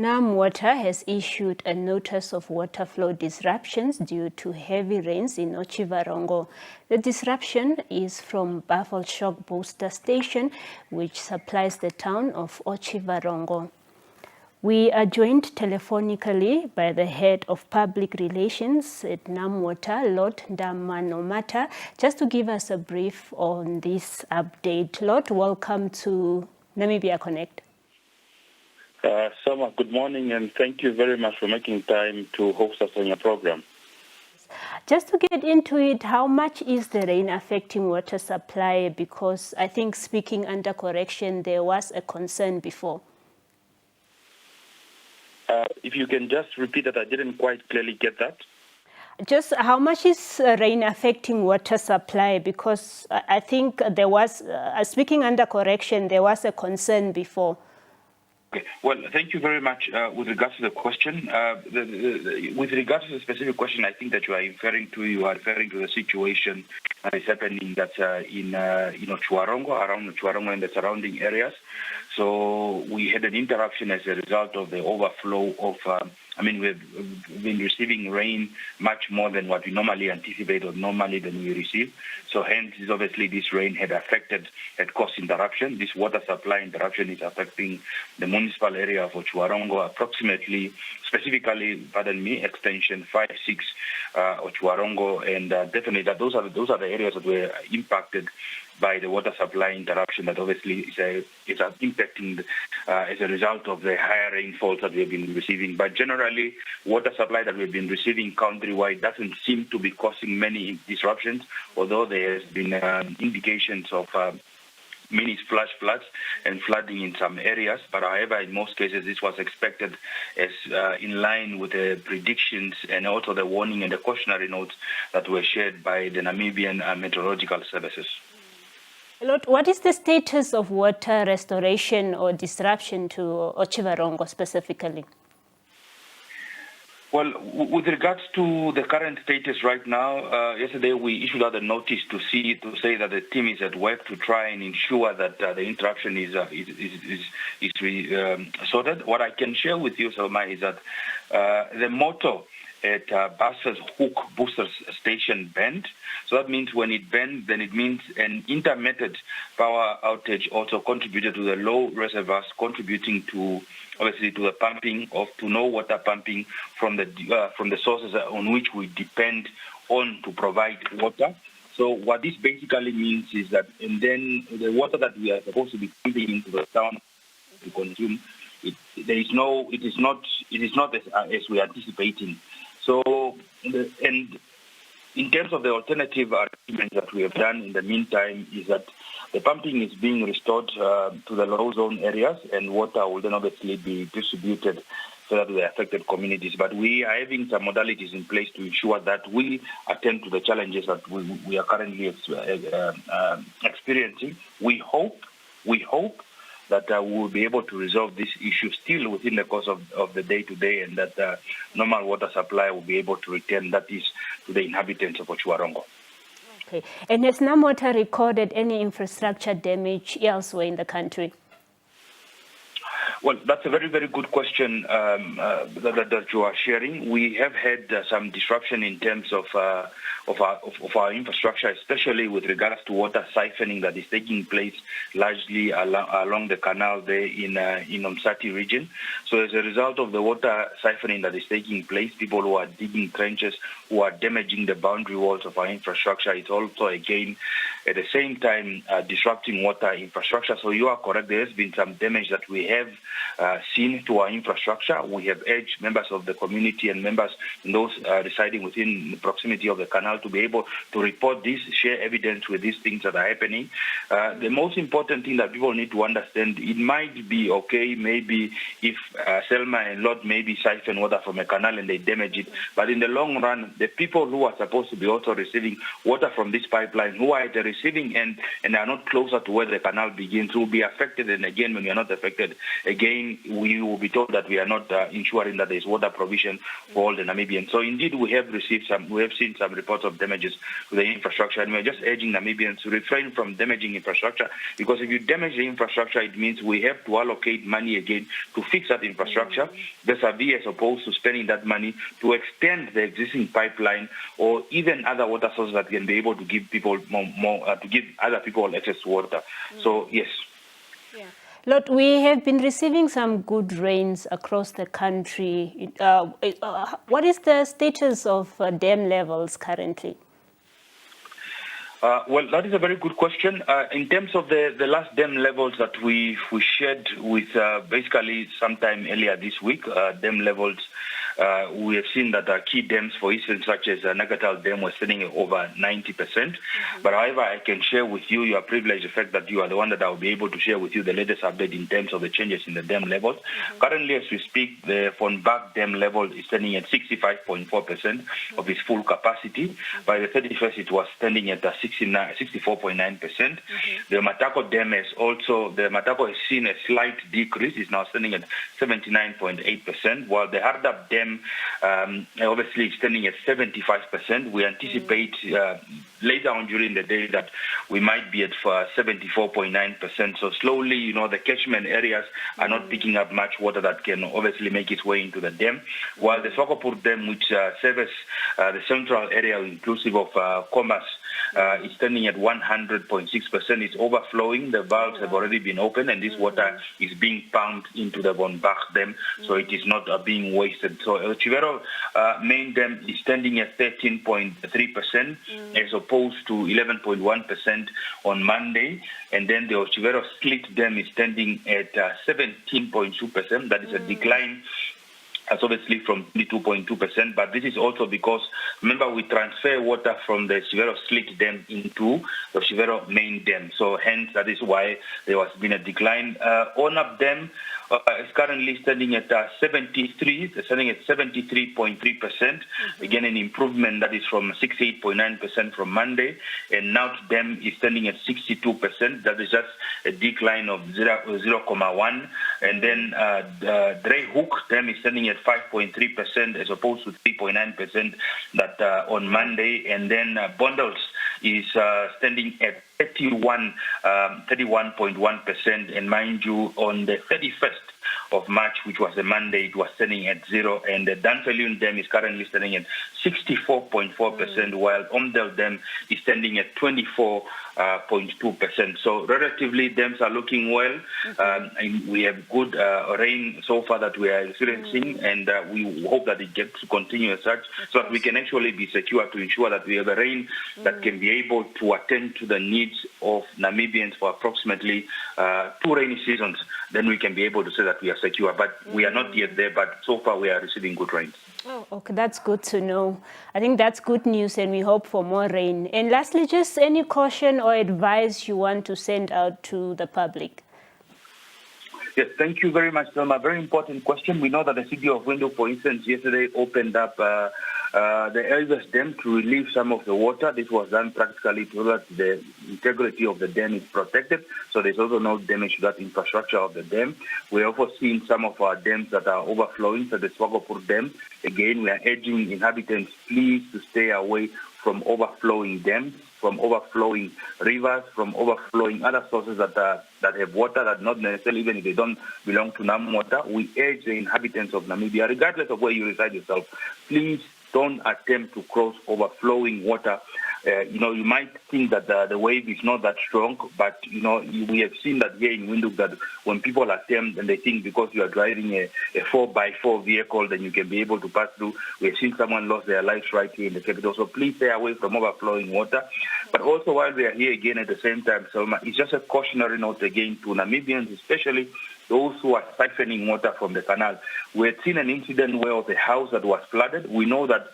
NamWater has issued a notice of water flow disruptions due to heavy rains in Otjiwarongo. The disruption is from Buffelshoek Booster Station, which supplies the town of Otjiwarongo. We are joined telephonically by the head of public relations at NamWater Lot Ndamanomhata, just to give us a brief on this update. Lot, welcome to Namibia Connect. Summer, good morning, and thank you very much for making time to host us on your program. Just to get into it, how much is the rain affecting water supply? Because I think, speaking under correction, there was a concern before. If you can just repeat that, I didn't quite clearly get that. Just how much is rain affecting water supply? Because I think there was, speaking under correction, there was a concern before. Okay. Well, thank you very much with regards to the question. With regards to the specific question, I think that you are referring to the situation that is happening in Otjiwarongo, around Otjiwarongo and the surrounding areas. So we had an interruption as a result of the overflow of, we've been receiving rain much more than what we normally anticipate or normally than we receive. So hence, obviously, this rain had caused interruption. This water supply interruption is affecting the municipal area of Otjiwarongo, specifically, extension 5-6 Otjiwarongo, and definitely those are the areas that were impacted by the water supply interruption that obviously is impacting as a result of the higher rainfalls that we have been receiving. But generally, water supply that we've been receiving countrywide doesn't seem to be causing many disruptions, although there has been indications of mini flash floods and flooding in some areas. But however, in most cases, this was expected as in line with the predictions and also the warning and the cautionary notes that were shared by the Namibian Meteorological Services. What is the status of water restoration or disruption to Otjiwarongo specifically? Well, with regards to the current status right now, yesterday we issued out a notice to say that the team is at work to try and ensure that the interruption is sorted. What I can share with you, Selma, is that the motto at Buffelshoek Booster Station bend. So that means when it bends, then it means an intermittent power outage also contributed to the low reservoirs, contributing to obviously to the pumping to no water pumping from the sources on which we depend on to provide water. So what this basically means is that, and then the water that we are supposed to be pumping into the town to consume, it is not as we are anticipating. So, and in terms of the alternative arrangements that we have done in the meantime is that the pumping is being restored to the low zone areas, and water will then obviously be distributed to the affected communities. But we are having some modalities in place to ensure that we attend to the challenges that we are currently experiencing. We hope that we will be able to resolve this issue still within the course of the day-to-day, and that normal water supply will be able to return, that is, to the inhabitants of Otjiwarongo. Okay. And has NamWater recorded any infrastructure damage elsewhere in the country? Well, that's a very, very good question that you are sharing. We have had some disruption in terms of our infrastructure, especially with regards to water siphoning that is taking place largely along the canal there in Umsati region. So as a result of the water siphoning that is taking place, people who are digging trenches, who are damaging the boundary walls of our infrastructure, it's also again at the same time disrupting water infrastructure. So you are correct, there has been some damage that we have seen to our infrastructure. We have urged members of the community and members in those residing within the proximity of the canal to be able to report this, share evidence with these things that are happening. The most important thing that people need to understand, it might be okay maybe if Selma and Lot maybe siphon water from a canal and they damage it, but in the long run, the people who are supposed to be also receiving water from this pipeline, who are at a receiving end and are not closer to where the canal begins will be affected. And again, when we are not affected, again, we will be told that we are not ensuring that there is water provision for all the Namibians. So indeed, we have seen some reports of damages to the infrastructure, and we're just urging Namibians to refrain from damaging infrastructure, because if you damage the infrastructure, it means we have to allocate money again to fix that infrastructure, vis-a-vis as opposed to spending that money to extend the existing pipeline or even other water sources that can be able to give people to give other people access to water. So yes. Yeah. Lord, we have been receiving some good rains across the country. What is the status of dam levels currently? Well, that is a very good question. In terms of the last dam levels that we shared with basically sometime earlier this week, dam levels, we have seen that key dams, for instance, such as Nagatal Dam, was sitting at over 90%. But however, I can share with you, you are privileged the fact that you are the one that I will be able to share with you the latest update in terms of the changes in the dam levels. Currently, as we speak, the Von Bach Dam level is standing at 65.4% of its full capacity. By the 31st, it was standing at 64.9%. The Matako Dam has seen a slight decrease. It's now standing at 79.8%, while the Hardap Dam obviously is standing at 75%. We anticipate later on during the day that we might be at 74.9%. So slowly, the catchment areas are not picking up much water that can obviously make its way into the dam, while the Swakopmund Dam, which serves the central area inclusive of Commerce, is standing at 100.6%. It's overflowing. The valves have already been opened, and this water is being pumped into the Von Bach Dam, so it is not being wasted. So Otjiwarongo main dam is standing at 13.3% as opposed to 11.1% on Monday, and then the Otjiwarongo Split Dam is standing at 17.2%. That is a decline. That's obviously from 22.2%, but this is also because, remember, we transfer water from the Otjiwarongo Split Dam into the Otjiwarongo main dam. So hence, that is why there has been a decline. Onap Dam is currently standing at 73.3%. Again, an improvement that is from 68.9% from Monday. And Naut Dam is standing at 62%. That is just a decline of 0.1. And then Dreyhoek Dam is standing at 5.3% as opposed to 3.9% that on Monday. And then Bondels is standing at 31.1%, and mind you, on the 31st of March, which was a Monday, it was standing at 0, and the Danfellion Dam is currently standing at 64.4%, while Omdel Dam is standing at 24.2%. So relatively, dams are looking well. And we have good rain so far that we are experiencing, and we hope that it gets to continue as such, so that we can actually be secure to ensure that we have a rain that can be able to attend to the needs of Namibians for approximately 2 rainy seasons. Then we can be able to say that we are secure. But we are not yet there, but so far we are receiving good rains. Oh, okay, that's good to know. I think that's good news, and we hope for more rain. And lastly, just any caution or advice you want to send out to the public? Yes, thank you very much, Selma. Very important question. We know that the city of Windhoek, for instance, yesterday opened up the Elvis Dam to relieve some of the water. This was done practically so that the integrity of the dam is protected, so there's also no damage to that infrastructure of the dam. We're also seeing some of our dams that are overflowing, so the Swakopmund Dam. Again, we are urging inhabitants, please, to stay away from overflowing dams, from overflowing rivers, from overflowing other sources that have water that not necessarily, even if they don't belong to NamWater. We urge the inhabitants of Namibia, regardless of where you reside yourself, please don't attempt to cross overflowing water. You might think that the wave is not that strong, but, we have seen that here in Windhoek that when people attempt and they think because you are driving a 4x4 vehicle, then you can be able to pass through. We have seen someone lost their lives right here in the capital. So please stay away from overflowing water. But also while we are here again at the same time, Selma, it's just a cautionary note again to Namibians, especially those who are siphoning water from the canal. We had seen an incident where the house that was flooded. We know that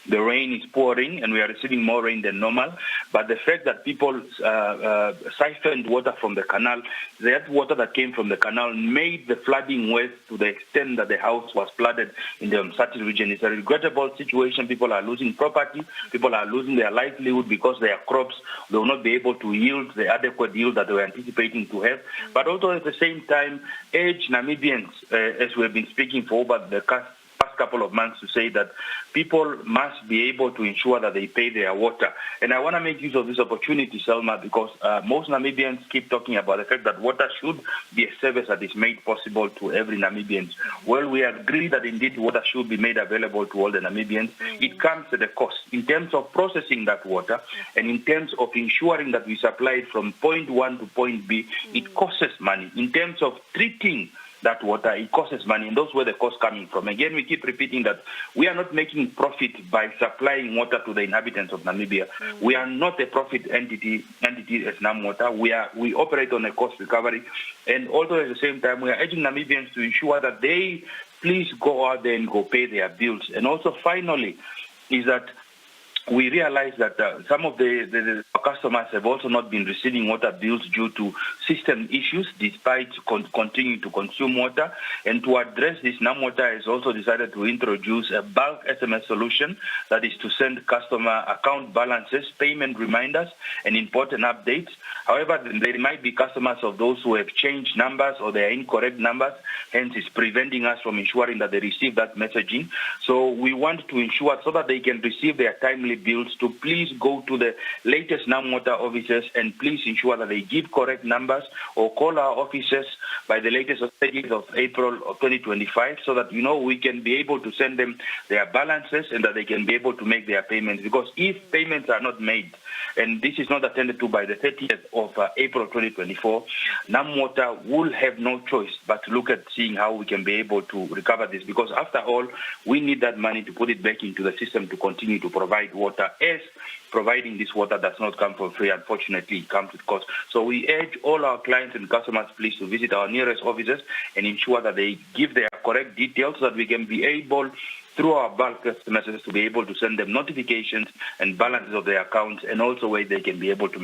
the rain is pouring and we are receiving more rain than normal. But the fact that people siphoned water from the canal, that water that came from the canal made the flooding worse to the extent that the house was flooded in the Msati region. It's a regrettable situation. People are losing property. People are losing their livelihood because their crops, they will not be able to yield the adequate yield that they were anticipating to have. But also at the same time, urge Namibians, as we have been speaking for over the past couple of months, to say that people must be able to ensure that they pay their water. And I want to make use of this opportunity, Selma, because most Namibians keep talking about the fact that water should be a service that is made possible to every Namibian. Well, we agree that indeed water should be made available to all the Namibians. It comes at a cost in terms of processing that water and in terms of ensuring that we supply it from point one to point B. It costs us money. In terms of treating that water, it costs money, and those were the costs coming from. Again, we keep repeating that we are not making profit by supplying water to the inhabitants of Namibia. We are not a profit entity as NamWater. We operate on a cost recovery, and also at the same time, we are urging Namibians to ensure that they please go out there and go pay their bills. And also, finally, is that we realize that some of the customers have also not been receiving water bills due to system issues, despite continuing to consume water. And to address this, NamWater has also decided to introduce a bulk SMS solution that is to send customer account balances, payment reminders, and important updates. However, there might be customers of those who have changed numbers or they are incorrect numbers, hence it's preventing us from ensuring that they receive that messaging. So we want to ensure so that they can receive their timely bills to please go to the latest NamWater offices and please ensure that they give correct numbers or call our offices by the latest 30th of April of 2025 so that, we can be able to send them their balances and that they can be able to make their payments. Because if payments are not made, and this is not attended to by the 30th of April 2024, NamWater will have no choice but to look at seeing how we can be able to recover this. Because after all, we need that money to put it back into the system to continue to provide water, as providing this water does not come for free. Unfortunately, it comes with cost. So we urge all our clients and customers, please, to visit our nearest offices and ensure that they give their correct details so that we can be able, through our bulk messages, to be able to send them notifications and balances of their accounts, and also where they can be able to